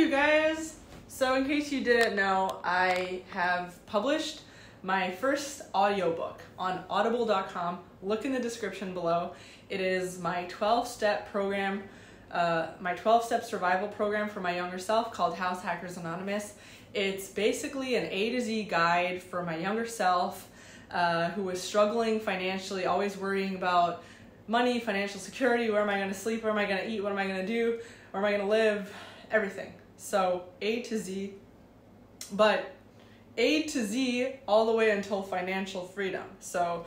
you guys! So in case you didn't know, I have published my first audiobook on audible.com. Look in the description below. It is my 12-step program, my 12-step survival program for my younger self called House Hackers Anonymous. It's basically an A to Z guide for my younger self who was struggling financially, always worrying about money, financial security, where am I going to sleep, where am I going to eat, what am I going to do, where am I going to live, everything. So A to Z, but A to Z all the way until financial freedom. So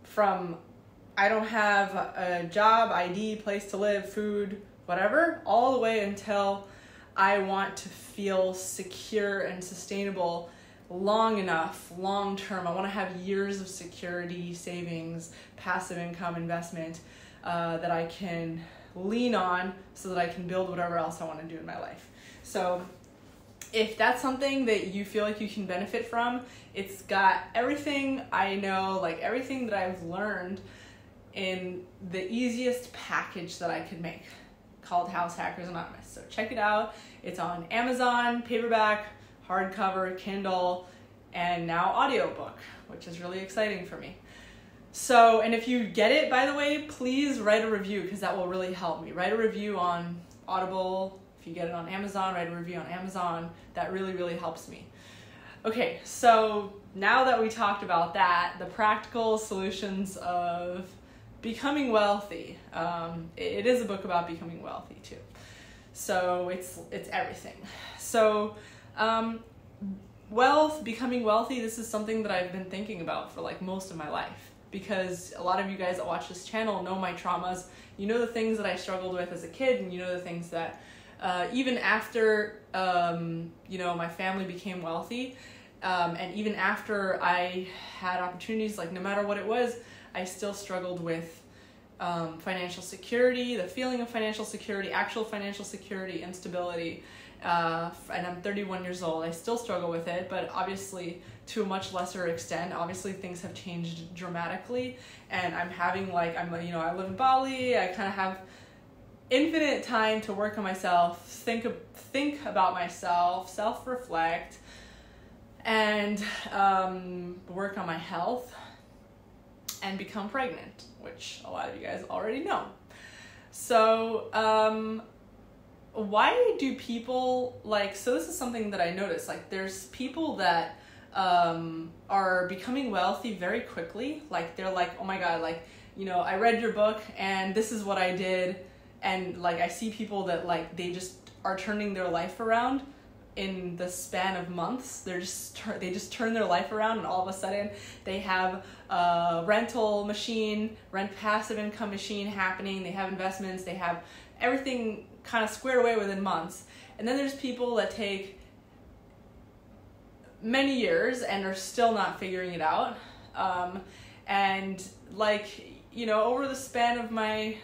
from I don't have a job, ID, place to live, food, whatever, all the way until I want to feel secure and sustainable long enough, long term. I want to have years of security, savings, passive income, investment that I can lean on so that I can build whatever else I want to do in my life. So if that's something that you feel like you can benefit from, it's got everything I know, like everything that I've learned in the easiest package that I could make, called House Hackers Anonymous. So check it out. It's on Amazon, paperback, hardcover, Kindle, and now audiobook, which is really exciting for me. So, and if you get it, by the way, please write a review, because that will really help me. Write a review on Audible. If you get it on Amazon, write a review on Amazon. That really, really helps me. Okay, so now that we talked about that, the practical solutions of becoming wealthy. It is a book about becoming wealthy too. So it's everything. So wealth, becoming wealthy, this is something that I've been thinking about for like most of my life, because a lot of you guys that watch this channel know my traumas. You know the things that I struggled with as a kid, and you know the things that even after you know, my family became wealthy, and even after I had opportunities, like no matter what it was, I still struggled with financial security, the feeling of financial security, actual financial security, instability. And I'm 31 years old. I still struggle with it, but obviously to a much lesser extent. Obviously things have changed dramatically, and I'm having like, you know, I live in Bali. I kind of have infinite time to work on myself, think about myself, self-reflect, and work on my health, and become pregnant, which a lot of you guys already know. So why do people like, so this is something that I noticed, like there's people that are becoming wealthy very quickly. Like they're like, oh my God, like, you know, I read your book and this is what I did. And like I see people that like they just are turning their life around in the span of months. They just turn their life around, and all of a sudden they have a rental machine, passive income machine happening. They have investments. They have everything kind of squared away within months. And then there's people that take many years and are still not figuring it out. And like, you know, over the span of my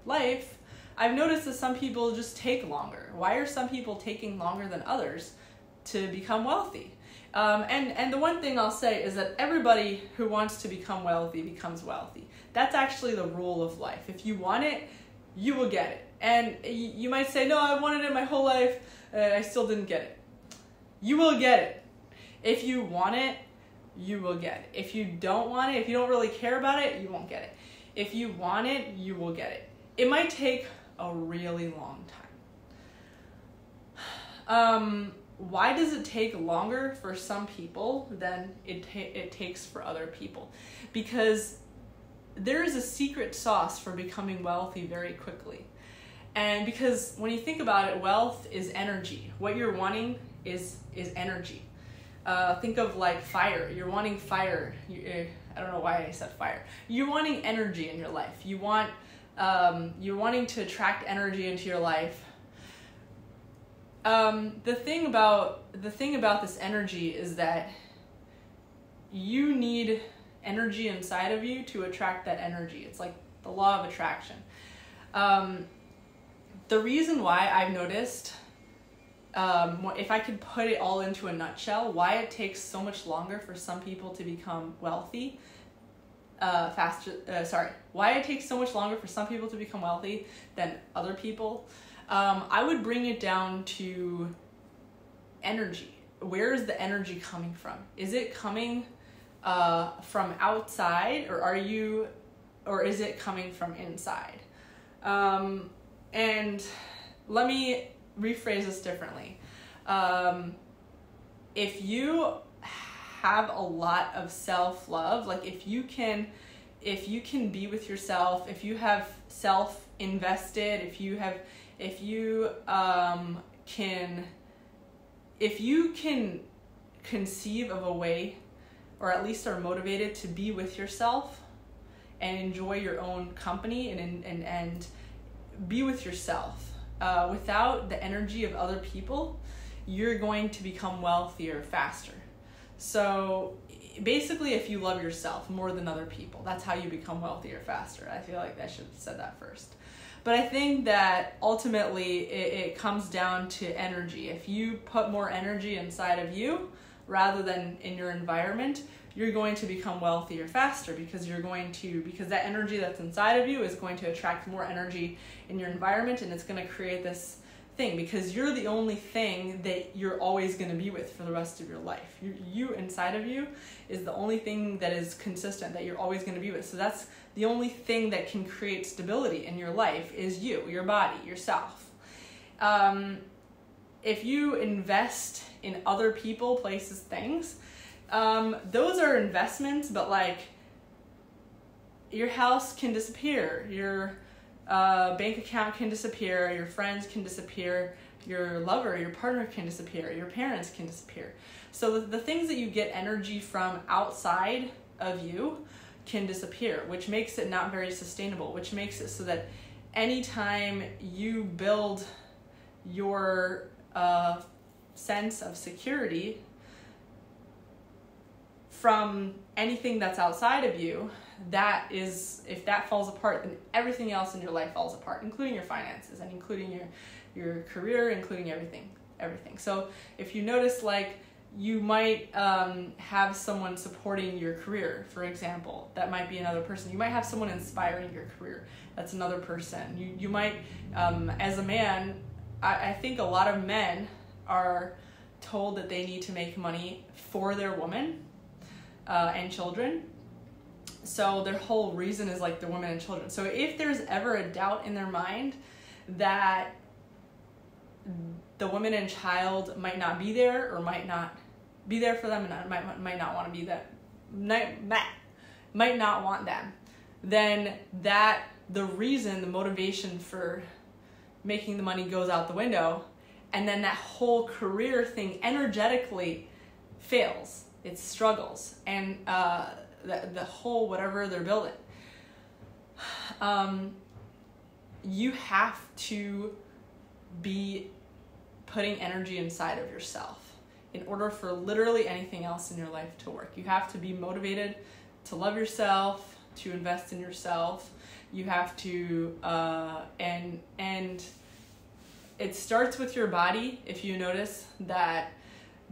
life, I've noticed that some people just take longer. Why are some people taking longer than others to become wealthy? And the one thing I'll say is that everybody who wants to become wealthy becomes wealthy. That's actually the rule of life. If you want it, you will get it. And you might say, no, I wanted it my whole life, I still didn't get it. You will get it. If you want it, you will get it. If you don't want it, if you don't really care about it, you won't get it. If you want it, you will get it. It might take a really long time. Why does it take longer for some people than it takes for other people? Because there is a secret sauce for becoming wealthy very quickly. And because when you think about it, wealth is energy. What you're wanting is energy. Think of like fire. You're wanting fire. I don't know why I said fire. You're wanting energy in your life. You're wanting to attract energy into your life. The thing about this energy is that you need energy inside of you to attract that energy. It's like the law of attraction. The reason why I've noticed, if I could put it all into a nutshell, why it takes so much longer for some people to become wealthy why it takes so much longer for some people to become wealthy than other people, I would bring it down to energy. Where is the energy coming from? Is it coming from outside, or is it coming from inside? And let me rephrase this differently. If you have a lot of self-love, like if you can be with yourself, if you have self-invested, if you can conceive of a way, or at least are motivated to be with yourself and enjoy your own company and be with yourself without the energy of other people, you're going to become wealthier faster. So basically, if you love yourself more than other people, that's how you become wealthier faster. I feel like I should have said that first. But I think that ultimately it comes down to energy. If you put more energy inside of you rather than in your environment, you're going to become wealthier faster, because that energy that's inside of you is going to attract more energy in your environment, and it's going to create this thing, because you're the only thing that you're always going to be with for the rest of your life. You inside of you is the only thing that is consistent, that you're always going to be with. So that's the only thing that can create stability in your life, is you, your body, yourself. If you invest in other people, places, things, those are investments, but like your house can disappear, your bank account can disappear, your friends can disappear, your lover, your partner can disappear, your parents can disappear. So the things that you get energy from outside of you can disappear, which makes it not very sustainable, which makes it so that anytime you build your sense of security from anything that's outside of you, if that falls apart, then everything else in your life falls apart, including your finances and including your career, including everything. So if you notice, like, you might have someone supporting your career, for example. That might be another person. You might have someone inspiring your career. That's another person. You might, as a man, I think a lot of men are told that they need to make money for their woman and children. So their whole reason is like their women and children. So if there's ever a doubt in their mind that the woman and child might not be there, or might not be there for them, and might not want to be that, might not want them, then the motivation for making the money goes out the window, and then that whole career thing energetically fails. It struggles, and the whole whatever they're building. You have to be putting energy inside of yourself in order for literally anything else in your life to work. You have to be motivated to love yourself, to invest in yourself. You have to, and it starts with your body. If you notice that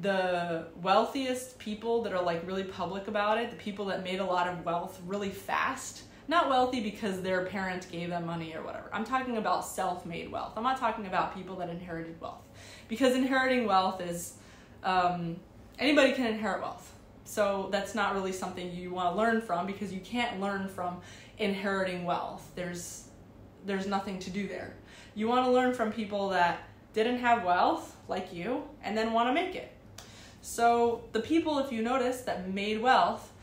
the wealthiest people that are like really public about it, the people that made a lot of wealth really fast, not wealthy because their parents gave them money or whatever. I'm talking about self-made wealth. I'm not talking about people that inherited wealth, because inheriting wealth is, anybody can inherit wealth. So that's not really something you want to learn from, because you can't learn from inheriting wealth. There's nothing to do there. You want to learn from people that didn't have wealth like you and then want to make it. So the people, if you notice, that made wealth,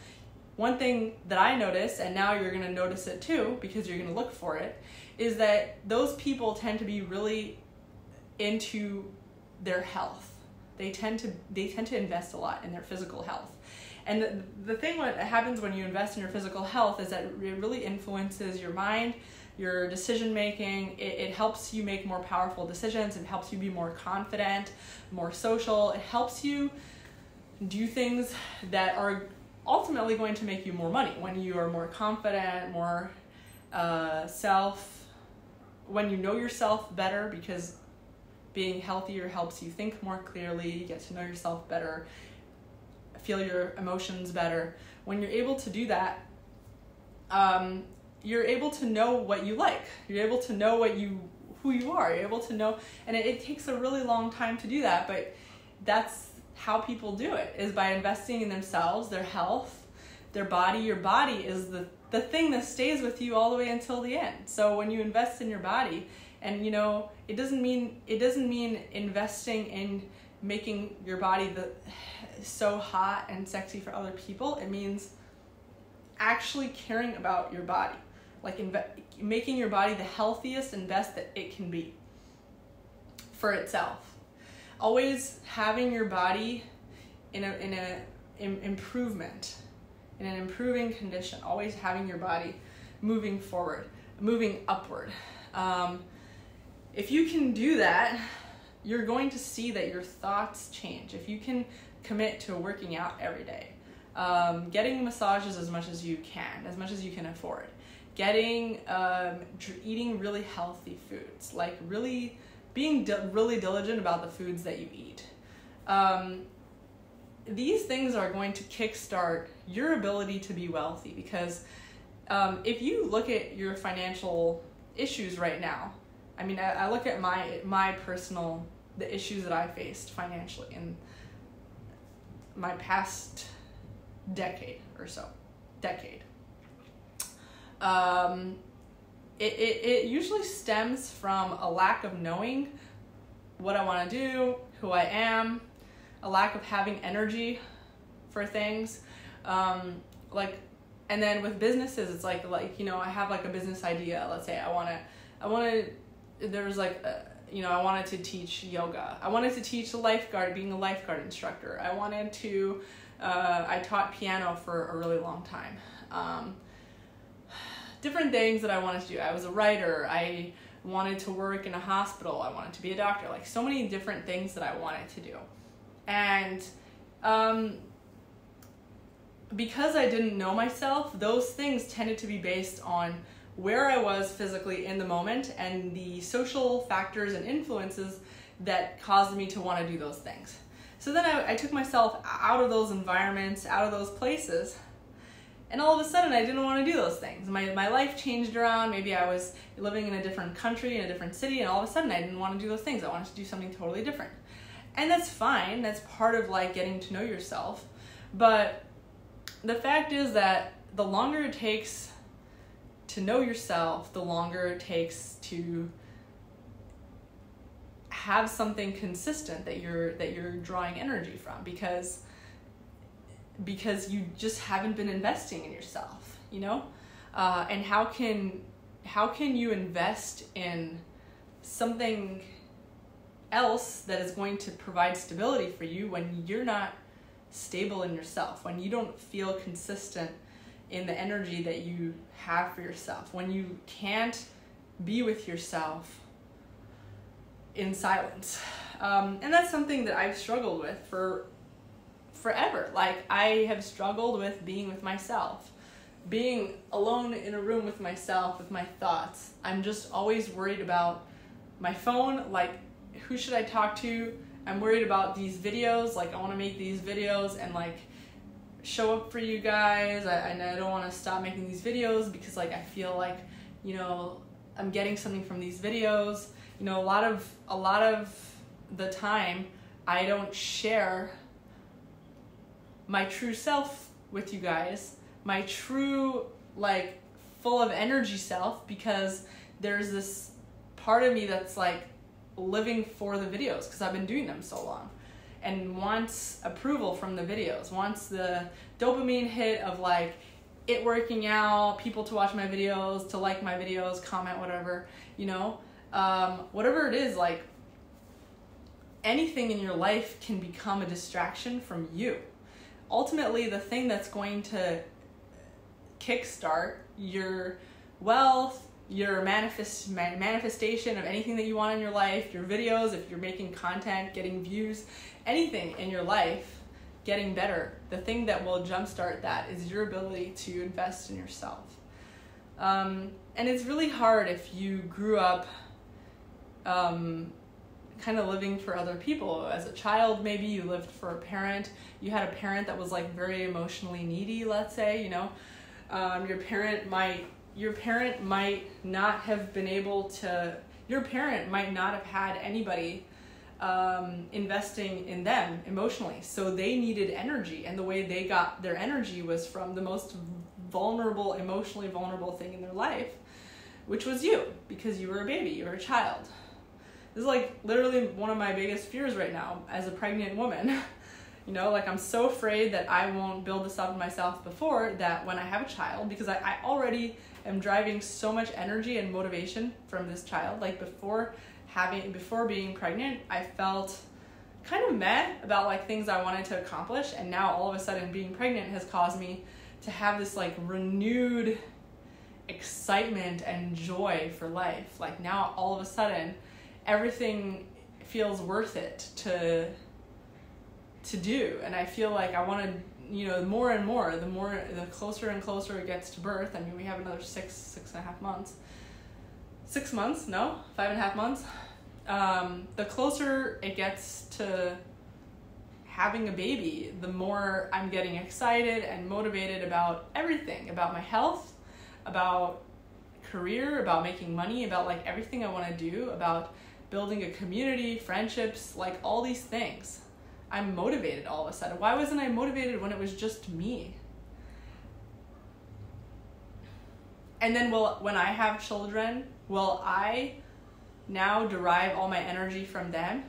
one thing that I noticed, and now you're going to notice it too because you're going to look for it, is that those people tend to be really into their health. They tend to invest a lot in their physical health. And the thing that happens when you invest in your physical health is that it really influences your mind, your decision making. It helps you make more powerful decisions. It helps you be more confident, more social. It helps you do things that are ultimately going to make you more money when you are more confident, more when you know yourself better, because being healthier helps you think more clearly, you get to know yourself better, feel your emotions better. When you're able to do that, you're able to know what you like. You're able to know who who you are. You're able to know, and it takes a really long time to do that, but that's how people do it, is by investing in themselves, their health, their body. Your body is the thing that stays with you all the way until the end. So when you invest in your body, and it doesn't mean investing in making your body so hot and sexy for other people. It means actually caring about your body, like making your body the healthiest and best that it can be for itself. Always having your body in an improving condition. Always having your body moving forward, moving upward. If you can do that, you're going to see that your thoughts change. If you can commit to working out every day, getting massages as much as you can afford, eating really healthy foods, like really being really diligent about the foods that you eat. These things are going to kickstart your ability to be wealthy, because if you look at your financial issues right now, I mean, I look at my personal, the issues that I faced financially in my past decade or so. It usually stems from a lack of knowing what I want to do, who I am, a lack of having energy for things. And then with businesses, it's like I have like a business idea. Let's say I wanted to teach yoga. I wanted to teach being a lifeguard instructor. I taught piano for a really long time. Different things that I wanted to do. I was a writer. I wanted to work in a hospital. I wanted to be a doctor. Like, so many different things that I wanted to do. And because I didn't know myself, those things tended to be based on where I was physically in the moment and the social factors and influences that caused me to want to do those things. So then I took myself out of those environments, out of those places, and all of a sudden I didn't want to do those things. My life changed around. Maybe I was living in a different country, in a different city, and all of a sudden I didn't want to do those things. I wanted to do something totally different. And that's fine. That's part of like getting to know yourself. But the fact is that the longer it takes to know yourself, the longer it takes to have something consistent that you're drawing energy from, because you just haven't been investing in yourself, and how can you invest in something else that is going to provide stability for you when you're not stable in yourself, when you don't feel consistent in the energy that you have for yourself, when you can't be with yourself in silence. And that's something that I've struggled with for forever. Like, I have struggled with being with myself, being alone in a room with myself, with my thoughts. I'm just always worried about my phone, like, who should I talk to? I'm worried about these videos, like, I want to make these videos and like show up for you guys. I don't want to stop making these videos because like I feel like I'm getting something from these videos. A lot of the time I don't share my true self with you guys, my true, like, full of energy self, because there's this part of me that's like living for the videos because I've been doing them so long and wants approval from the videos, wants the dopamine hit of like it working out, people to watch my videos, to like my videos, comment, whatever, whatever it is. Like, anything in your life can become a distraction from you. Ultimately, the thing that's going to kickstart your wealth, your manifestation of anything that you want in your life, your videos, if you're making content, getting views, anything in your life getting better, the thing that will jumpstart that is your ability to invest in yourself. And it's really hard if you grew up kind of living for other people. As a child, maybe you lived for a parent. You had a parent that was like very emotionally needy, let's say, your parent might not have been able to Your parent might not have had anybody investing in them emotionally, so they needed energy, and the way they got their energy was from the most vulnerable, emotionally vulnerable thing in their life, which was you, because you were a baby, you were a child. This is like literally one of my biggest fears right now as a pregnant woman. You know, like I'm so afraid that I won't build this up in myself before that when I have a child, because I already am driving so much energy and motivation from this child. Like before being pregnant, I felt kind of meh about like things I wanted to accomplish, and now all of a sudden being pregnant has caused me to have this like renewed excitement and joy for life. Like now all of a sudden everything feels worth it to do, and I feel like I want to, you know, more and more, the closer and closer it gets to birth. I mean, we have another 6.5 months. 6 months? No, 5.5 months. The closer it gets to having a baby, the more I'm getting excited and motivated about everything, about my health, about career, about making money, about like everything I want to do, about building a community, friendships, like all these things. I'm motivated all of a sudden. Why wasn't I motivated when it was just me? And then when I have children, will I now derive all my energy from them?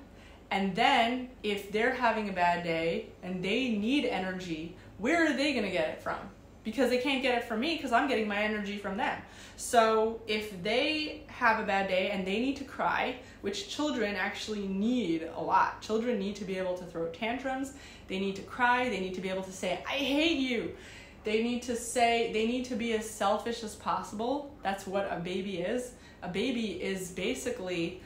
And then if they're having a bad day and they need energy, where are they going to get it from? Because they can't get it from me, because I'm getting my energy from them. So if they have a bad day and they need to cry, which children actually need a lot. Children need to be able to throw tantrums. They need to cry. They need to be able to say, I hate you. They need to be as selfish as possible. That's what a baby is. A baby is basically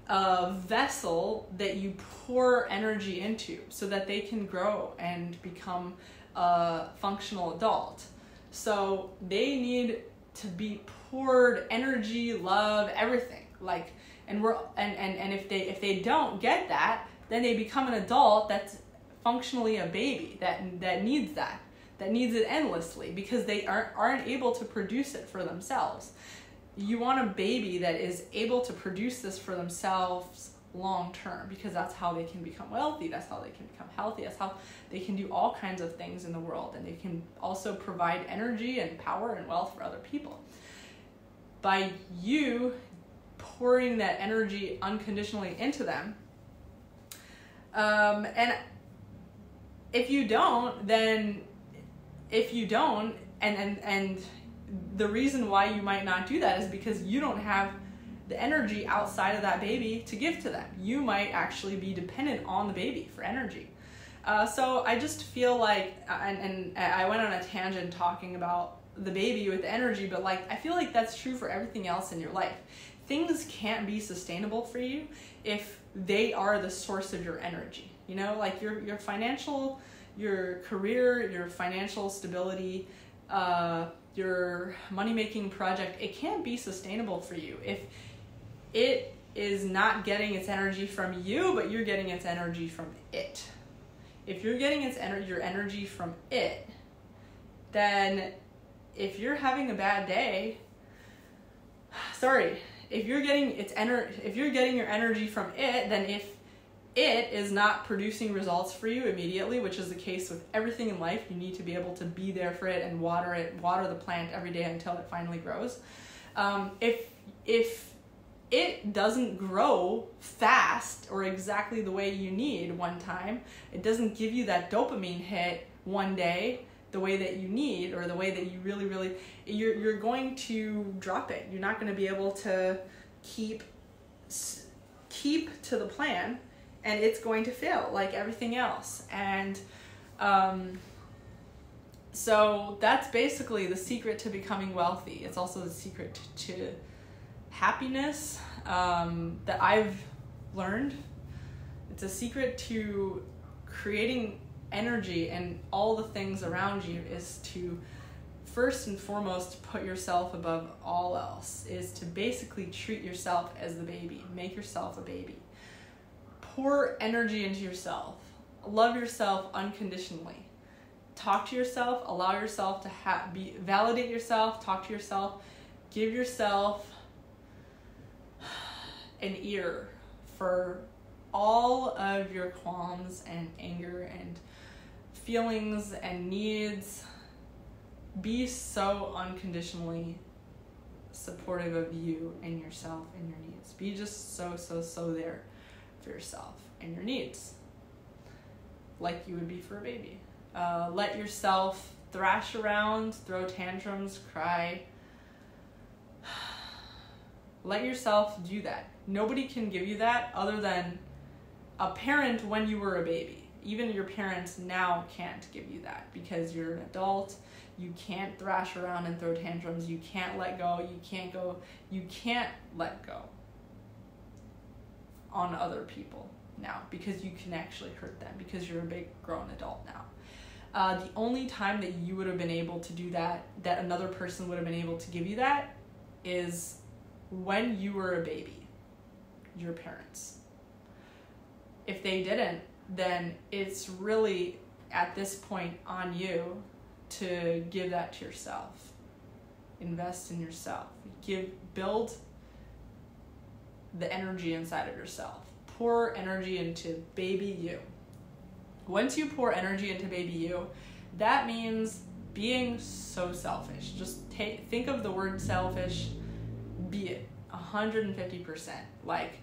a vessel that you pour energy into so that they can grow and become a functional adult. So they need to be poured energy, love, everything. Like, and if they don't get that, then they become an adult that's functionally a baby that needs it endlessly, because they aren't able to produce it for themselves. You want a baby that is able to produce this for themselves long term, because that's how they can become wealthy, that's how they can become healthy, that's how they can do all kinds of things in the world, and they can also provide energy and power and wealth for other people. By you pouring that energy unconditionally into them, and if you don't, and the reason why you might not do that is because you don't have the energy outside of that baby to give to them. You might actually be dependent on the baby for energy. So I just feel like, and I went on a tangent talking about the baby with energy, but like I feel like that's true for everything else in your life. Things can't be sustainable for you if they are the source of your energy. You know, like your financial, your career, your financial stability, your money-making project, it can't be sustainable for you if it is not getting its energy from you, but you're getting its energy from it. If you're getting your energy from it, then if you're having a bad day, if you're getting your energy from it, then if it is not producing results for you immediately, which is the case with everything in life, you need to be able to be there for it and water the plant every day until it finally grows. If it doesn't grow fast or exactly the way you need one time, it doesn't give you that dopamine hit one day the way that you need, or the way that you really, you're going to drop it. You're not going to be able to keep to the plan, and it's going to fail like everything else. And so that's basically the secret to becoming wealthy. It's also the secret to happiness that I've learned. It's a secret to creating energy and all the things around you, is to first and foremost put yourself above all else, is to basically treat yourself as the baby. Make yourself a baby. Pour energy into yourself. Love yourself unconditionally. Talk to yourself. Allow yourself to validate yourself. Talk to yourself. Give yourself an ear for all of your qualms and anger and feelings and needs. Be so unconditionally supportive of you and yourself and your needs. Be just so there for yourself and your needs, like you would be for a baby. Let yourself thrash around, throw tantrums, cry. Let yourself do that. Nobody can give you that other than a parent when you were a baby. Even your parents now can't give you that because you're an adult. You can't thrash around and throw tantrums. You can't let go. You can't let go on other people now because you can actually hurt them because you're a big grown adult now. The only time that you would have been able to do that another person would have been able to give you that, is when you were a baby, your parents. If they didn't, then it's really at this point on you to give that to yourself. Invest in yourself. Build the energy inside of yourself. Pour energy into baby you. Once you pour energy into baby you, that means being so selfish. Just think of the word selfish, be it 150%. Like,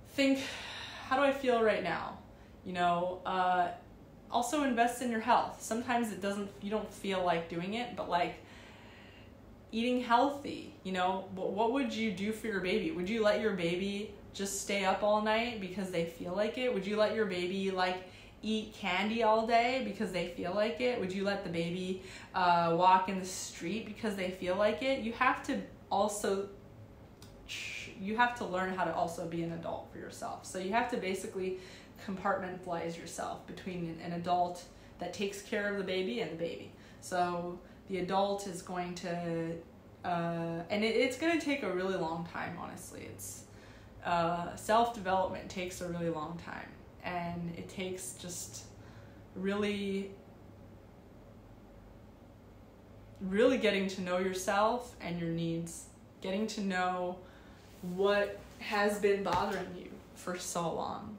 think, how do I feel right now? Also invest in your health. Sometimes you don't feel like doing it, but like eating healthy, what would you do for your baby? Would you let your baby just stay up all night because they feel like it? Would you let your baby eat candy all day because they feel like it? Would you let the baby walk in the street because they feel like it? You have to learn how to also be an adult for yourself. So you have to basically compartmentalize yourself between an adult that takes care of the baby and the baby. So the adult is going to, and it's going to take a really long time, honestly. It's self-development takes a really long time, and it takes just really getting to know yourself and your needs, getting to know what has been bothering you for so long.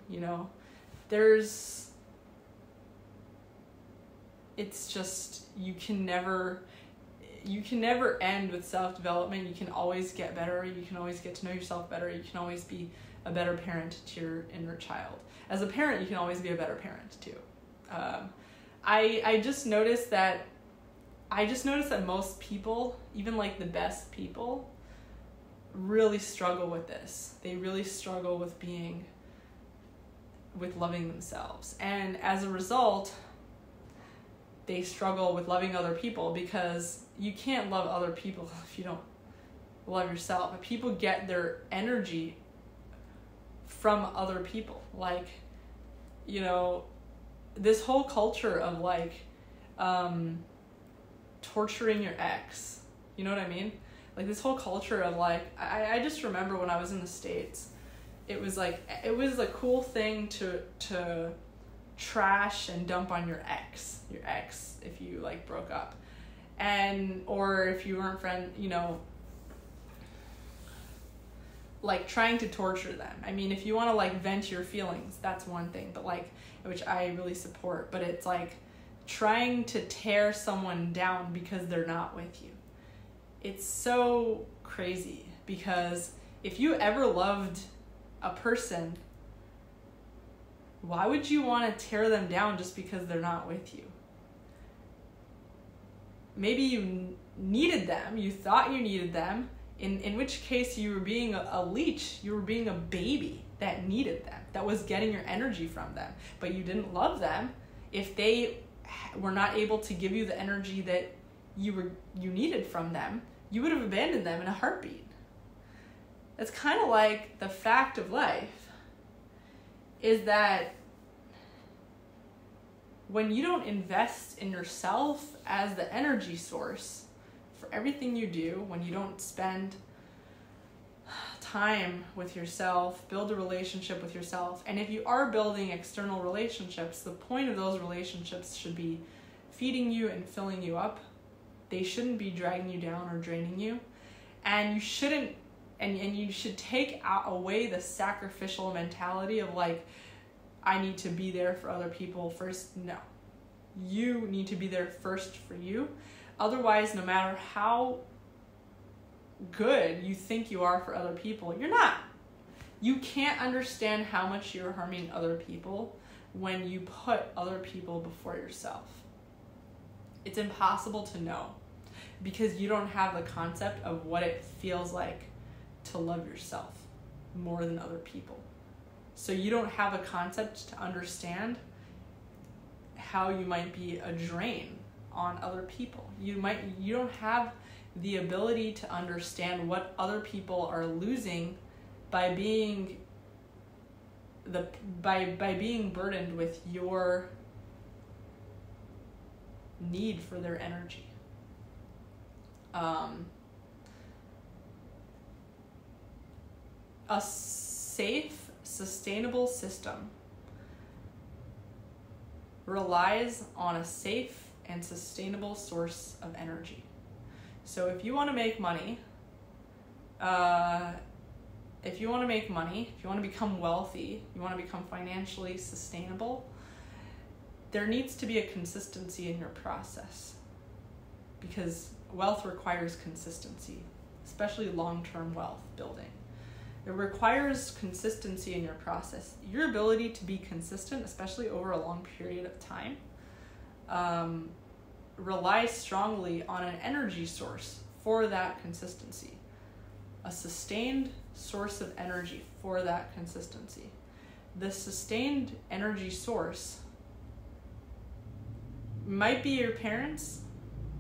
It's just, you can never end with self-development. You can always get better. You can always get to know yourself better. You can always be a better parent to your inner child. As a parent, you can always be a better parent too. I just noticed that most people, even like the best people, really struggle with this. They really struggle with loving themselves. And as a result, they struggle with loving other people, because you can't love other people if you don't love yourself. But people get their energy from other people. This whole culture of torturing your ex. You know what I mean? This whole culture of I just remember when I was in the States, it was a cool thing to trash and dump on your ex if you broke up, or if you weren't trying to torture them. I mean, if you want to vent your feelings, that's one thing, but which I really support, but it's trying to tear someone down because they're not with you. It's so crazy, because if you ever loved a person, why would you want to tear them down just because they're not with you? Maybe you needed them, you thought you needed them, in which case you were being a leech, you were being a baby that needed them, that was getting your energy from them, but you didn't love them. If they were not able to give you the energy that you needed from them, you would have abandoned them in a heartbeat. It's kind of like the fact of life is that when you don't invest in yourself as the energy source for everything you do, when you don't spend time with yourself, build a relationship with yourself, and if you are building external relationships, the point of those relationships should be feeding you and filling you up. They shouldn't be dragging you down or draining you. And you shouldn't and you should take away the sacrificial mentality of like, I need to be there for other people first. No. You need to be there first for you. Otherwise, no matter how good you think you are for other people, you're not. You can't understand how much you're harming other people when you put other people before yourself. It's impossible to know because you don't have the concept of what it feels like to love yourself more than other people. So you don't have a concept to understand how you might be a drain on other people. You don't have the ability to understand what other people are losing by being being burdened with your need for their energy. A safe, sustainable system relies on a safe and sustainable source of energy. So if you want to make money, if you want to become wealthy, you want to become financially sustainable, there needs to be a consistency in your process, because wealth requires consistency, especially long-term wealth building. It requires consistency in your process. Your ability to be consistent, especially over a long period of time, relies strongly on an energy source for that consistency. A sustained source of energy for that consistency. The sustained energy source might be your parents,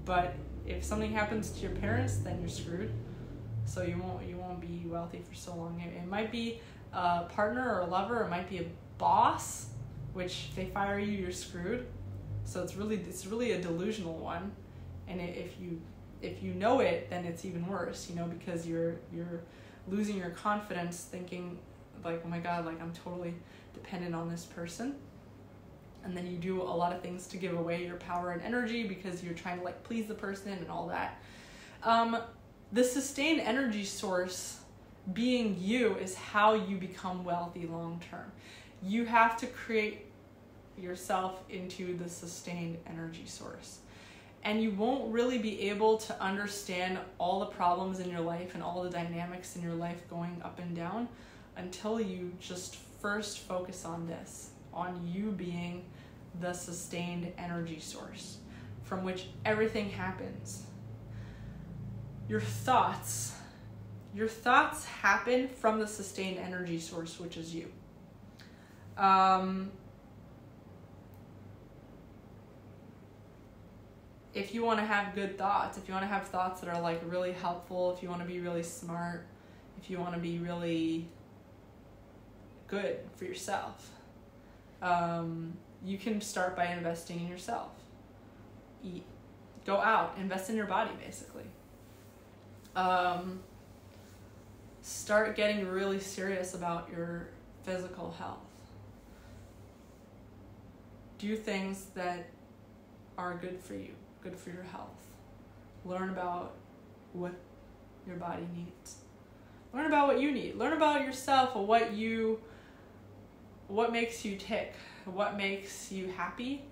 but if something happens to your parents, then you're screwed. So you won't be wealthy for so long. It might be a partner or a lover, or it might be a boss, which if they fire you, you're screwed. So it's really a delusional one, and if you know it, then it's even worse, because you're losing your confidence, thinking like, oh my God, like I'm totally dependent on this person. And then you do a lot of things to give away your power and energy because you're trying to like please the person and all that. The sustained energy source, being you, is how you become wealthy long term. You have to create yourself into the sustained energy source. And you won't really be able to understand all the problems in your life and all the dynamics in your life going up and down until you just first focus on this, on you being the sustained energy source from which everything happens. Your thoughts happen from the sustained energy source, which is you. If you want to have good thoughts, if you want to have thoughts that are like really helpful, if you want to be really smart, if you want to be really good for yourself, you can start by investing in yourself. Eat, go out, invest in your body, basically. Start getting really serious about your physical health. Do things that are good for you, good for your health. Learn about what your body needs. Learn about what you need. Learn about yourself, what makes you tick, what makes you happy.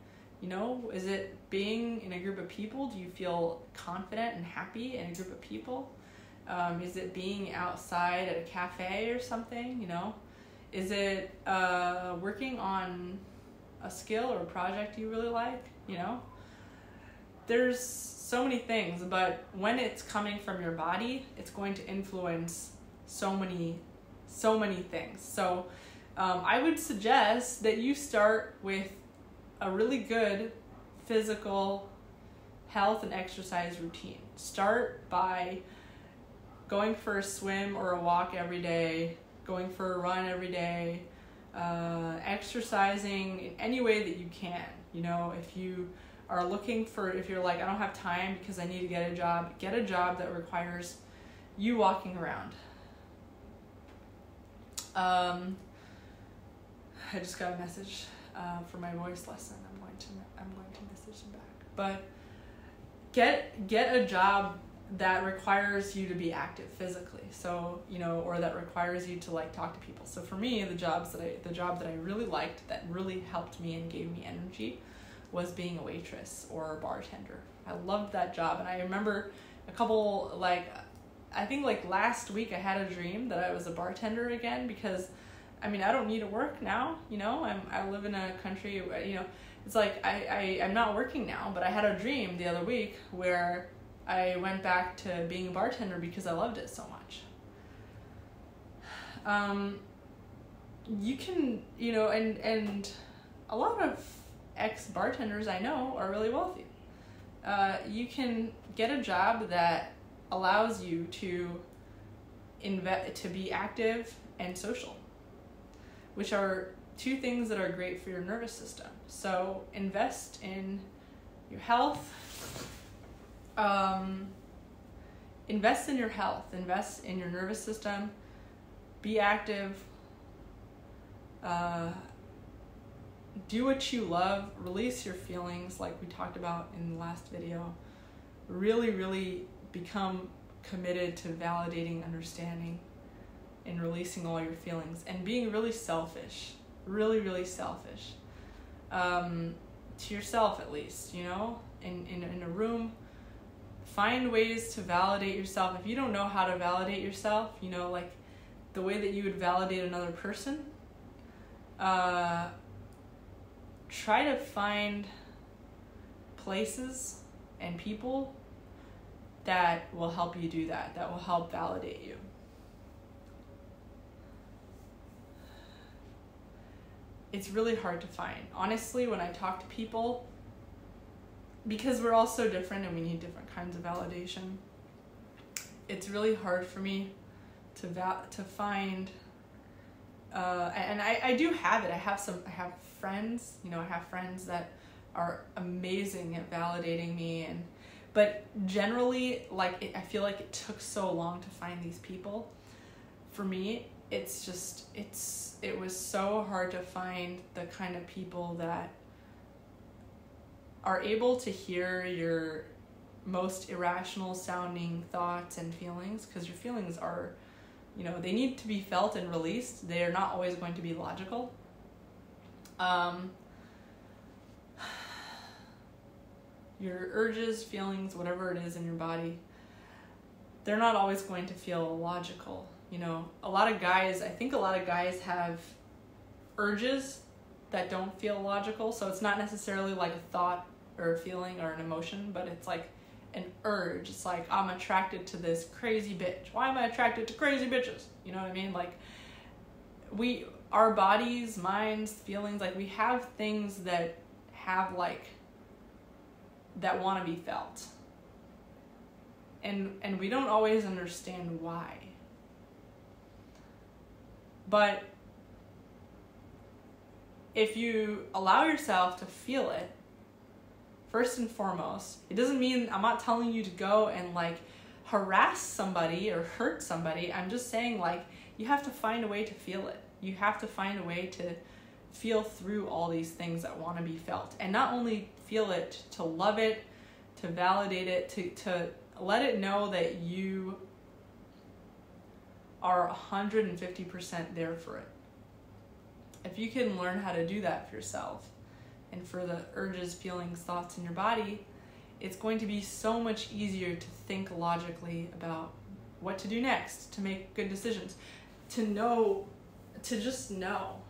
Is it being in a group of people? Do you feel confident and happy in a group of people? Is it being outside at a cafe or something? Is it working on a skill or a project you really like? There's so many things, but when it's coming from your body, it's going to influence so many things. So I would suggest that you start with a really good physical health and exercise routine. Start by going for a swim or a walk every day, going for a run every day, exercising in any way that you can. If you are if you're like, I don't have time because I need to get a job that requires you walking around. I just got a message for my voice lesson. I'm going to message them back. But get a job that requires you to be active physically. So, or that requires you to like talk to people. So for me, the job that I really liked, that really helped me and gave me energy, was being a waitress or a bartender. I loved that job. And I remember I think last week I had a dream that I was a bartender again, because I don't need to work now, I live in a country where, it's like I'm not working now, but I had a dream the other week where I went back to being a bartender because I loved it so much. You can, and a lot of ex-bartenders I know are really wealthy. You can get a job that allows you to be active and social, which are two things that are great for your nervous system. So invest in your health. Invest in your health. Invest in your nervous system. Be active. Do what you love. Release your feelings, like we talked about in the last video. Really, really become committed to validating, understanding, and releasing all your feelings, and being really selfish. Really, really selfish. To yourself, at least, in a room. Find ways to validate yourself. If you don't know how to validate yourself, like the way that you would validate another person, try to find places and people that will help you do that will help validate you. It's really hard to find. Honestly, when I talk to people, because we're all so different and we need different kinds of validation, it's really hard for me to find, and I do have it. I have friends, I have friends that are amazing at validating me, but generally, I feel like it took so long to find these people. For me, it was so hard to find the kind of people that are able to hear your most irrational sounding thoughts and feelings, because your feelings are, they need to be felt and released. They are not always going to be logical. Your urges, feelings, whatever it is in your body, they're not always going to feel logical. A lot of guys have urges that don't feel logical. So it's not necessarily like a thought or a feeling or an emotion, but it's like an urge. It's like, I'm attracted to this crazy bitch. Why am I attracted to crazy bitches? You know what I mean? Like, our bodies, minds, feelings, like we have things that have that want to be felt. And we don't always understand why. But if you allow yourself to feel it, first and foremost, it doesn't mean, I'm not telling you to go and harass somebody or hurt somebody. I'm just saying you have to find a way to feel it. You have to find a way to feel through all these things that want to be felt. And not only feel it, to love it, to validate it, to let it know that you are 150% there for it. If you can learn how to do that for yourself and for the urges, feelings, thoughts in your body, it's going to be so much easier to think logically about what to do next, to make good decisions, to just know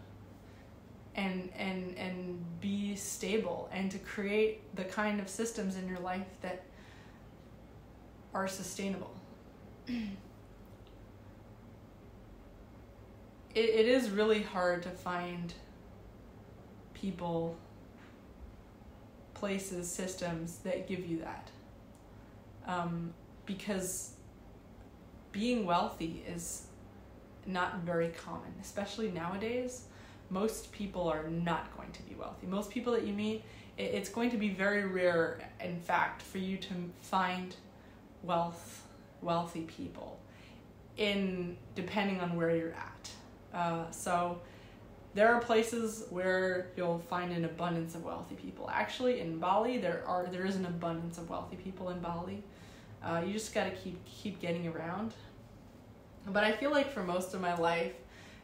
and be stable, and to create the kind of systems in your life that are sustainable. It is really hard to find people, places, systems that give you that. Because being wealthy is not very common, especially nowadays. Most people are not going to be wealthy. Most people that you meet, it's going to be very rare, in fact, for you to find wealthy people, depending on where you're at. So there are places where you'll find an abundance of wealthy people. Actually, in Bali, there is an abundance of wealthy people in Bali. You just got to keep getting around. But I feel like for most of my life,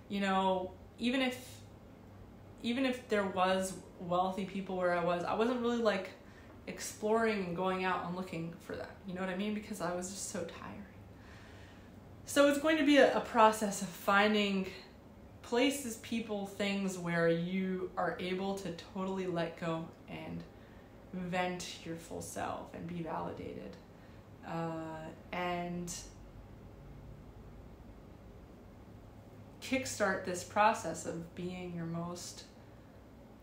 you know, even if there was wealthy people where I wasn't really like exploring and going out and looking for them. You know what I mean? Because I was just so tired. So it's going to be a process of finding places, people, things where you are able to totally let go and vent your full self and be validated. And kickstart this process of being your most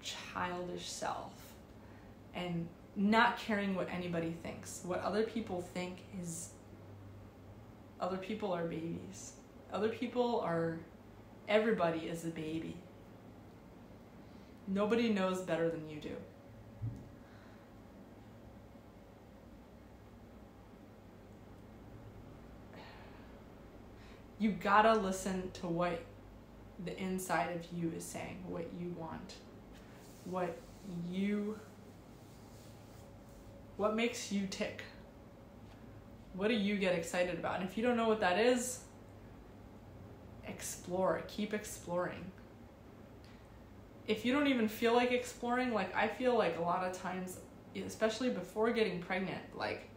childish self and not caring what anybody thinks. What other people think is, other people are babies. Everybody is a baby. Nobody knows better than you do. You gotta listen to what the inside of you is saying, what you want, what makes you tick. What do you get excited about? And if you don't know what that is, explore. Keep exploring. If you don't even feel like exploring, like I feel like a lot of times, especially before getting pregnant, like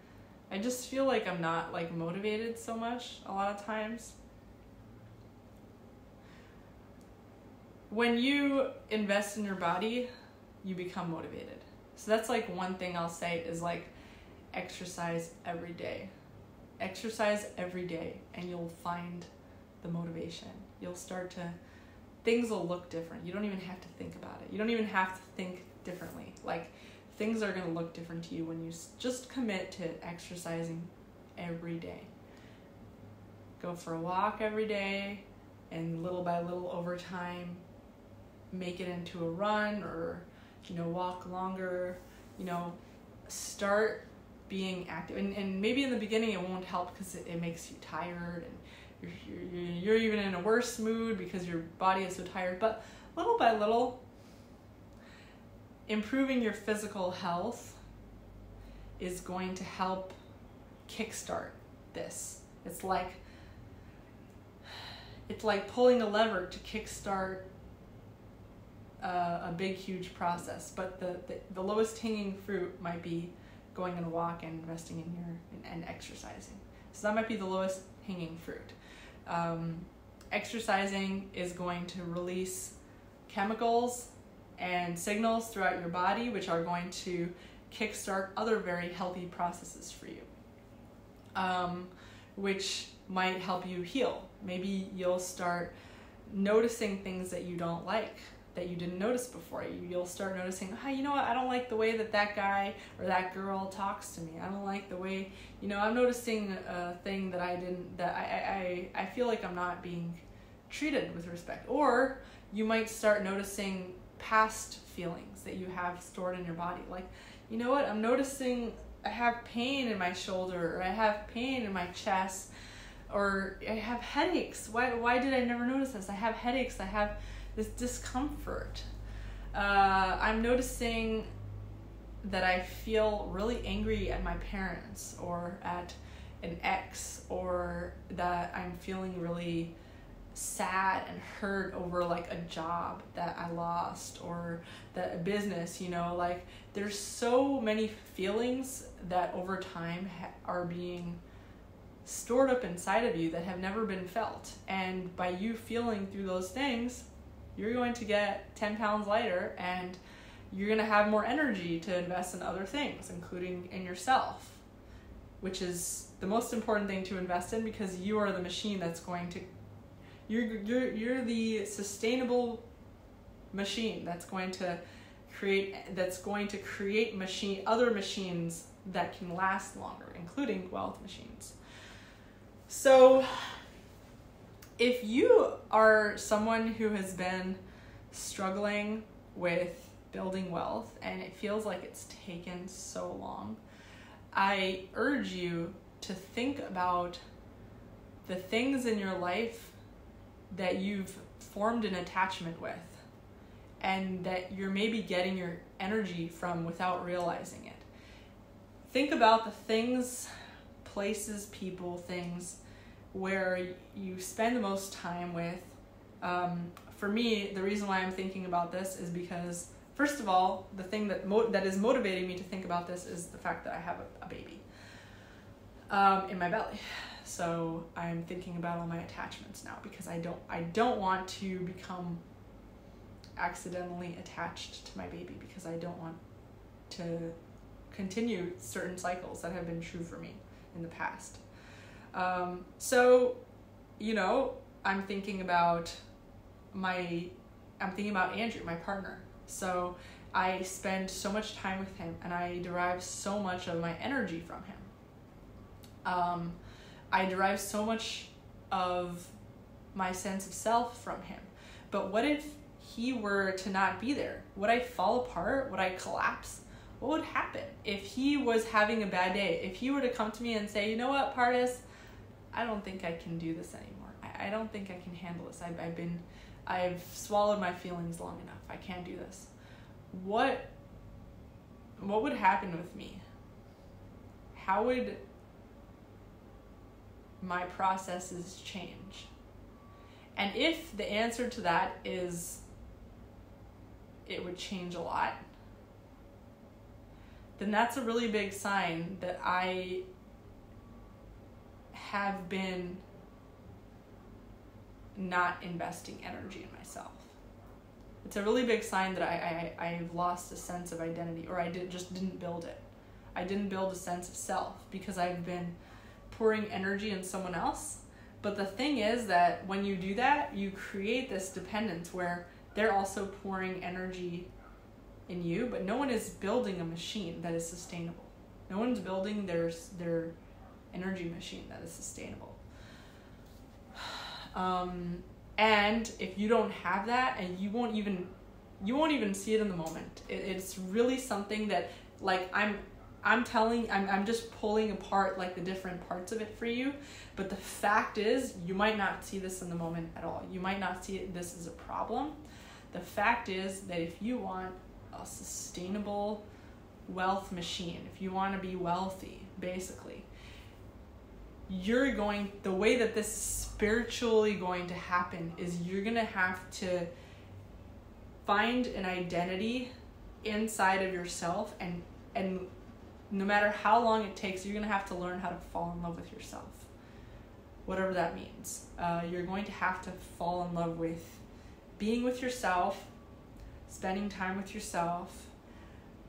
I just feel like I'm not like motivated so much a lot of times. When you invest in your body, you become motivated. So that's like one thing I'll say is like exercise every day. Exercise every day and you'll find the motivation. You'll start to, things will look different. You don't even have to think about it. You don't even have to think differently. Like things are going to look different to you when you just commit to exercising every day. Go for a walk every day and little by little over time, make it into a run or, you know, walk longer, you know, start being active. And maybe in the beginning it won't help because it makes you tired and you're even in a worse mood because your body is so tired. But little by little, improving your physical health is going to help kickstart this. It's like pulling a lever to kickstart a big, huge process. But the lowest hanging fruit might be going on a walk and investing in and exercising. So that might be the lowest hanging fruit. Exercising is going to release chemicals and signals throughout your body, which are going to kickstart other very healthy processes for you, which might help you heal. Maybe you'll start noticing things that you don't like, that you didn't notice before. You'll start noticing, oh, you know what, I don't like the way that guy or that girl talks to me. I don't like the way, you know, I'm noticing a thing that I feel like I'm not being treated with respect. Or you might start noticing past feelings that you have stored in your body. Like, you know what, I'm noticing I have pain in my shoulder, or I have pain in my chest, or I have headaches. Why did I never notice this? I have headaches. I have this discomfort. I'm noticing that I feel really angry at my parents or at an ex, or that I'm feeling really sad and hurt over like a job that I lost, or that a business, you know, like there's so many feelings that over time are being stored up inside of you that have never been felt. And by you feeling through those things, you're going to get 10 pounds lighter, and you're going to have more energy to invest in other things, including in yourself, which is the most important thing to invest in, because you are the machine that's going to, you're the sustainable machine that's going to create other machines that can last longer, including wealth machines. So if you are someone who has been struggling with building wealth and it feels like it's taken so long, I urge you to think about the things in your life that you've formed an attachment with and that you're maybe getting your energy from without realizing it. Think about the things, places, people, things where you spend the most time with. For me, the reason why I'm thinking about this is because, first of all, the thing that is motivating me to think about this is the fact that I have a baby in my belly. So I'm thinking about all my attachments now, because I don't want to become accidentally attached to my baby, because I don't want to continue certain cycles that have been true for me in the past. So, I'm thinking about Andrew, my partner. So I spend so much time with him, and I derive so much of my energy from him. I derive so much of my sense of self from him. But what if he were to not be there? Would I fall apart? Would I collapse? What would happen if he was having a bad day? If he were to come to me and say, you know what, Pardes, I don't think I can do this anymore. I don't think I can handle this. I've swallowed my feelings long enough. I can't do this. What would happen with me? How would my processes change? And if the answer to that is it would change a lot, then that's a really big sign that I have been not investing energy in myself. It's a really big sign that I've lost a sense of identity, or I didn't build it. I didn't build a sense of self because I've been pouring energy in someone else. But the thing is that when you do that, you create this dependence where they're also pouring energy in you, but no one is building a machine that is sustainable. No one's building their energy machine that is sustainable. And if you don't have that, and you won't even see it in the moment. It's really something that, like, I'm just pulling apart like the different parts of it for you, but the fact is you might not see this in the moment at all. You might not see this as a problem. The fact is that if you want a sustainable wealth machine, if you want to be wealthy, basically, the way that this is spiritually going to happen is you're going to have to find an identity inside of yourself, and no matter how long it takes, you're going to have to learn how to fall in love with yourself. Whatever that means. You're going to have to fall in love with being with yourself, spending time with yourself,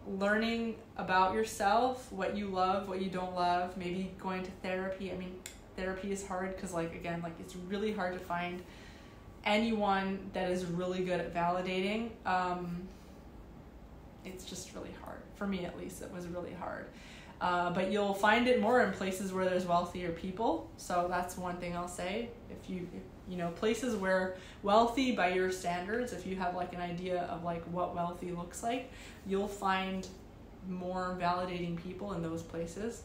learning about yourself, what you love, what you don't love, maybe going to therapy. I mean, therapy is hard because, it's really hard to find anyone that is really good at validating. It's just really hard. For me, at least, it was really hard. But you'll find it more in places where there's wealthier people. So that's one thing I'll say. If places where wealthy by your standards, if you have like an idea of like what wealthy looks like, you'll find more validating people in those places.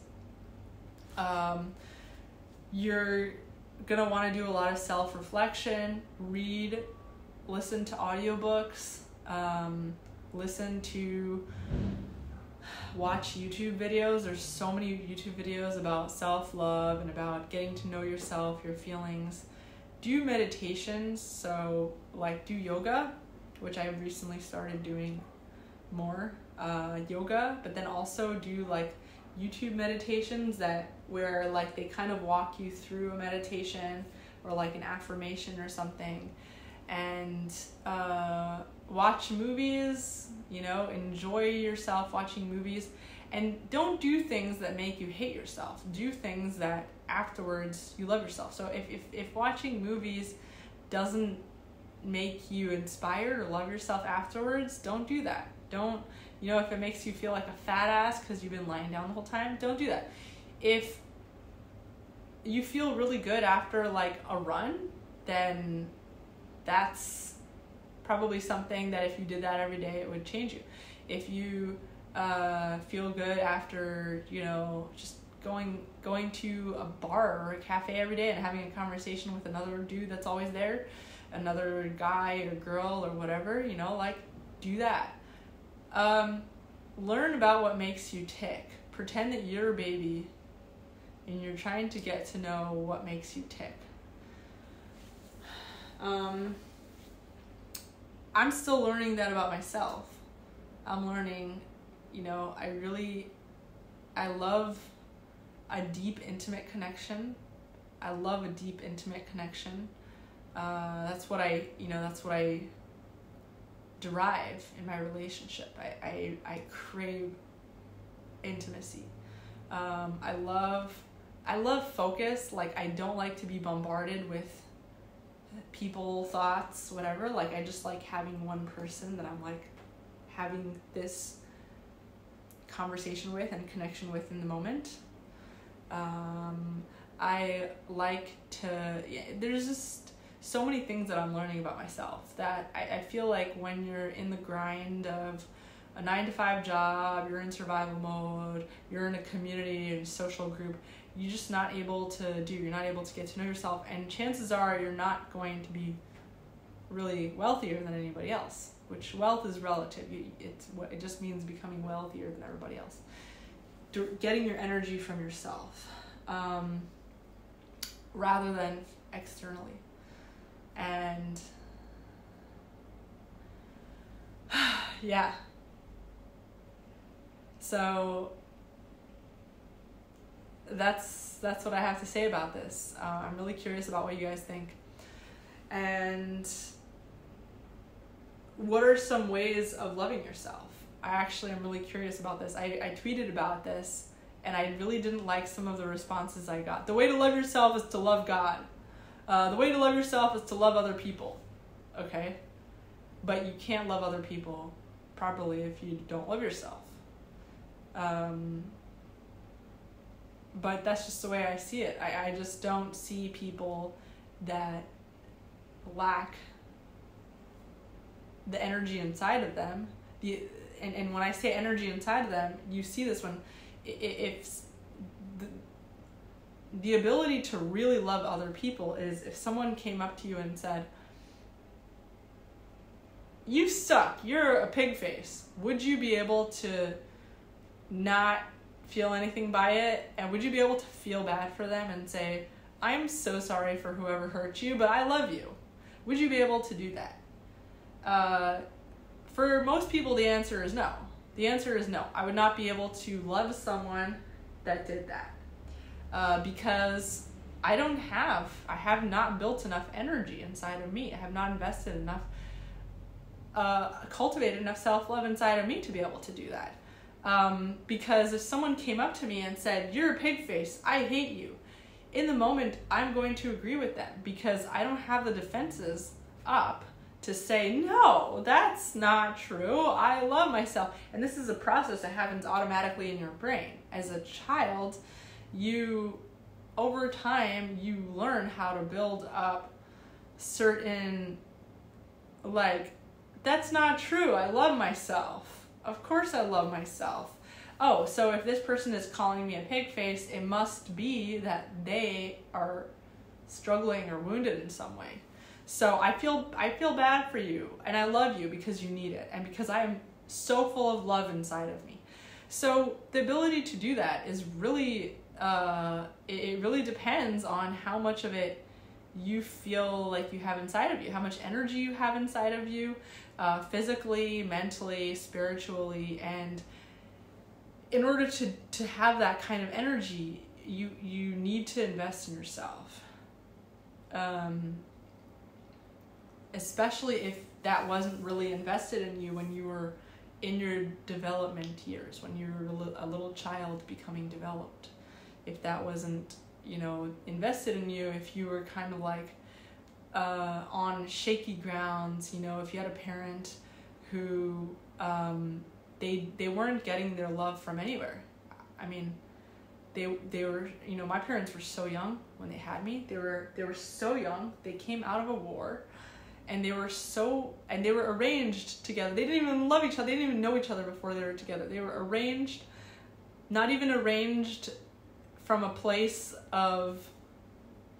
You're going to want to do a lot of self-reflection, read, listen to audiobooks, watch YouTube videos. There's so many YouTube videos about self-love and about getting to know yourself, your feelings. Do meditations, so like do yoga, which I've recently started doing more yoga, but then also do like YouTube meditations where like they kind of walk you through a meditation or like an affirmation or something, and watch movies, enjoy yourself watching movies, and don't do things that make you hate yourself. Do things that afterwards you love yourself. So if watching movies doesn't make you inspired or love yourself afterwards, don't do that. Don't, if it makes you feel like a fat ass because you've been lying down the whole time, don't do that. If you feel really good after like a run, then that's probably something that if you did that every day, it would change you. If you feel good after, just going to a bar or a cafe every day and having a conversation with another dude that's always there, another guy or girl or whatever, do that. Learn about what makes you tick. Pretend that your baby and you're trying to get to know what makes you tick. I'm still learning that about myself. I'm learning, I love a deep, intimate connection. That's what I derive in my relationship. I crave intimacy. I love focus. Like, I don't like to be bombarded with people, thoughts, whatever. Like, I just like having one person that I'm like having this conversation with and connection with in the moment. I like to, there's just so many things that I'm learning about myself that I feel like when you're in the grind of a 9-to-5 job, you're in survival mode, you're in a community and social group, you're just not able to you're not able to get to know yourself, and chances are you're not going to be really wealthier than anybody else, which wealth is relative. It just means becoming wealthier than everybody else. Getting your energy from yourself, rather than externally. And yeah. So that's what I have to say about this. I'm really curious about what you guys think. And what are some ways of loving yourself? I actually am really curious about this. I tweeted about this, and I really didn't like some of the responses I got. The way to love yourself is to love God. The way to love yourself is to love other people. Okay? But you can't love other people properly if you don't love yourself. But that's just the way I see it. I just don't see people that lack the energy inside of them. And when I say energy inside of them, you see this when if the ability to really love other people is if someone came up to you and said, "You suck, you're a pig face," would you be able to not feel anything by it? And would you be able to feel bad for them and say, "I'm so sorry for whoever hurt you, but I love you"? Would you be able to do that? For most people, the answer is no. The answer is no. I would not be able to love someone that did that. Because I have not built enough energy inside of me. I have not invested enough, cultivated enough self-love inside of me to be able to do that. Because if someone came up to me and said, "You're a pig face, I hate you," in the moment, I'm going to agree with them because I don't have the defenses up to say, "No, that's not true. I love myself." And this is a process that happens automatically in your brain. As a child, over time, you learn how to build up certain, that's not true. I love myself. Of course I love myself. Oh, so if this person is calling me a pig face, it must be that they are struggling or wounded in some way. So I feel bad for you, and I love you because you need it, and because I am so full of love inside of me. So the ability to do that is really, it really depends on how much of it you feel like you have inside of you, how much energy you have inside of you, physically, mentally, spiritually. And in order to have that kind of energy, you need to invest in yourself. Especially if that wasn't really invested in you when you were in your development years, when you were a little child becoming developed. If that wasn't, invested in you, if you were kind of on shaky grounds, if you had a parent who, they weren't getting their love from anywhere. I mean, they were, my parents were so young when they had me. They were so young. They came out of a war. And they were arranged together. They didn't even love each other. They didn't even know each other before they were together. They were arranged, not even arranged from a place of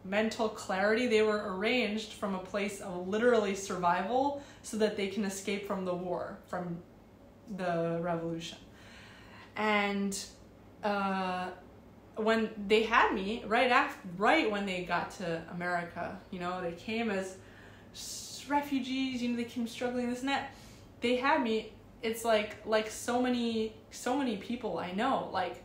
mental clarity. They were arranged from a place of literally survival so that they can escape from the war, from the revolution. And when they had me, right when they got to America, they came as refugees, they came struggling, this and that. They had me. It's like so many people I know, like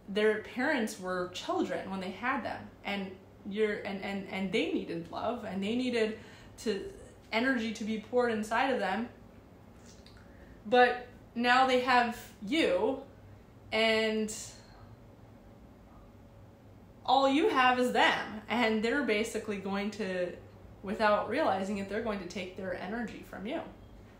their parents were children when they had them, and they needed love, and they needed energy to be poured inside of them. But now they have you, and all you have is them, and they're basically going to, without realizing it, they're going to take their energy from you.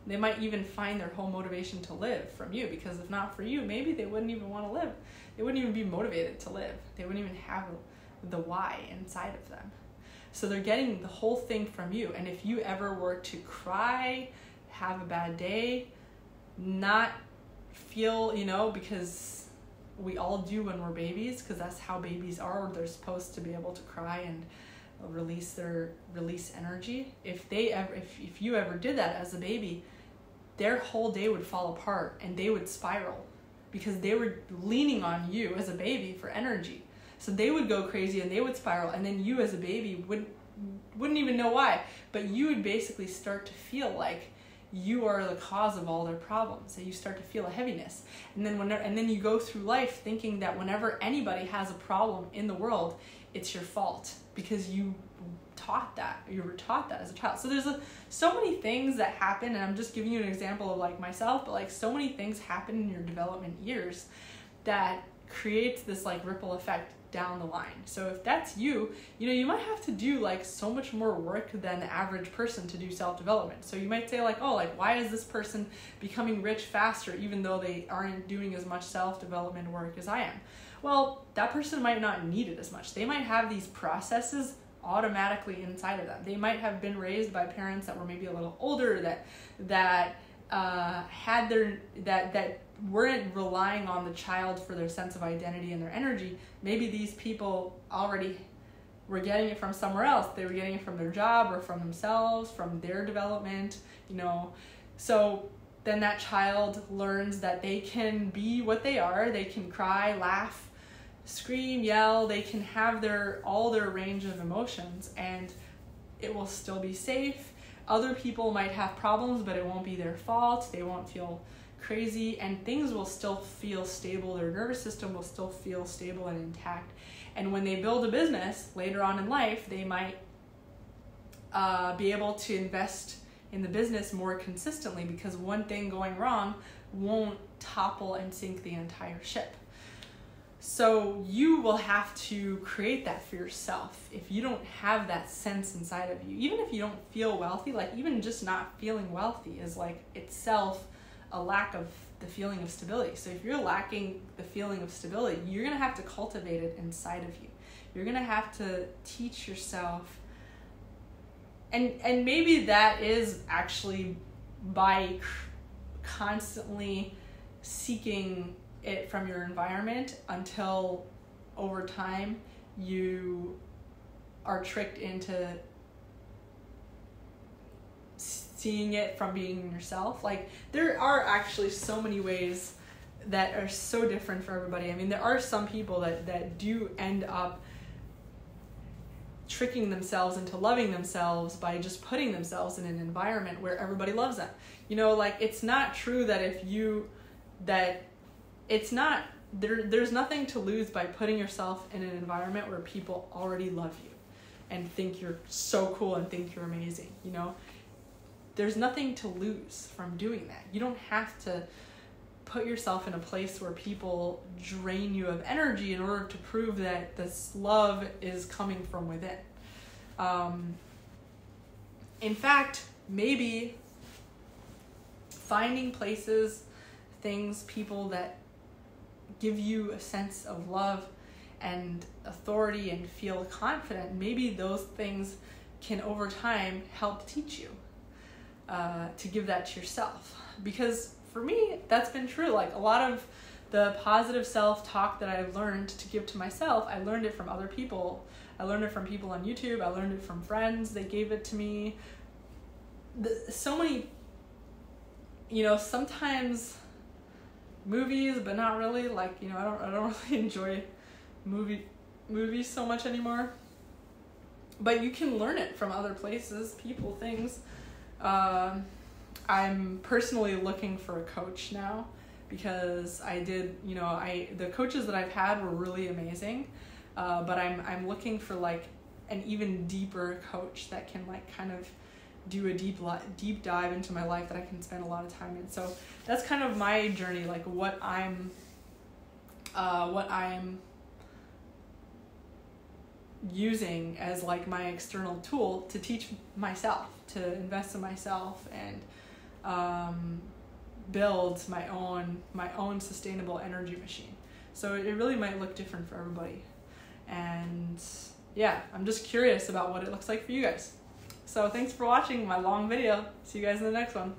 They might even find their whole motivation to live from you, because if not for you, maybe they wouldn't even want to live. They wouldn't even be motivated to live. They wouldn't even have the why inside of them. So they're getting the whole thing from you. And if you ever were to cry, have a bad day, not feel, because we all do when we're babies, because that's how babies are. They're supposed to be able to cry and release energy. If you ever did that as a baby, their whole day would fall apart and they would spiral, because they were leaning on you as a baby for energy. So they would go crazy and they would spiral, and then you as a baby wouldn't even know why, but you would basically start to feel like you are the cause of all their problems. So you start to feel a heaviness, and then you go through life thinking that whenever anybody has a problem in the world, it's your fault, because you were taught that as a child. So there's so many things that happen, and I'm just giving you an example of like myself, but like so many things happen in your development years that creates this like ripple effect down the line. So if that's you, you might have to do like so much more work than the average person to do self-development. So you might say like, oh, like why is this person becoming rich faster even though they aren't doing as much self-development work as I am? Well, that person might not need it as much. They might have these processes automatically inside of them. They might have been raised by parents that were maybe a little older, that weren't relying on the child for their sense of identity and their energy. Maybe these people already were getting it from somewhere else. They were getting it from their job or from themselves, from their development, So then that child learns that they can be what they are. They can cry, laugh, scream, yell. They can have all their range of emotions, and it will still be safe. Other people might have problems, but it won't be their fault. They won't feel crazy, and things will still feel stable. Their nervous system will still feel stable and intact. And when they build a business later on in life, they might be able to invest in the business more consistently, because one thing going wrong won't topple and sink the entire ship. So you will have to create that for yourself. If you don't have that sense inside of you, even if you don't feel wealthy, like even just not feeling wealthy is like itself a lack of the feeling of stability. So if you're lacking the feeling of stability, you're going to have to cultivate it inside of you. You're going to have to teach yourself. And maybe that is actually by constantly seeking it from your environment, until over time you are tricked into seeing it from being yourself. Like there are actually so many ways that are so different for everybody. I mean, there are some people that do end up tricking themselves into loving themselves by just putting themselves in an environment where everybody loves them. Like it's not true that there's nothing to lose by putting yourself in an environment where people already love you and think you're so cool and think you're amazing. There's nothing to lose from doing that. You don't have to put yourself in a place where people drain you of energy in order to prove that this love is coming from within. In fact, maybe finding places, things, people that give you a sense of love and authority and feel confident, maybe those things can over time help teach you to give that to yourself. Because for me, that's been true. Like a lot of the positive self-talk that I've learned to give to myself, I learned it from other people. I learned it from people on YouTube. I learned it from friends. They gave it to me. So many, sometimes movies, but not really. Like, I don't really enjoy movies so much anymore. But you can learn it from other places, people, things. I'm personally looking for a coach now because the coaches that I've had were really amazing. But I'm looking for like an even deeper coach that can like kind of do a deep dive into my life that I can spend a lot of time in. So that's kind of my journey, like what I'm using as like my external tool to teach myself, to invest in myself and build my own sustainable energy machine. So it really might look different for everybody. And yeah, I'm just curious about what it looks like for you guys. So thanks for watching my long video. See you guys in the next one.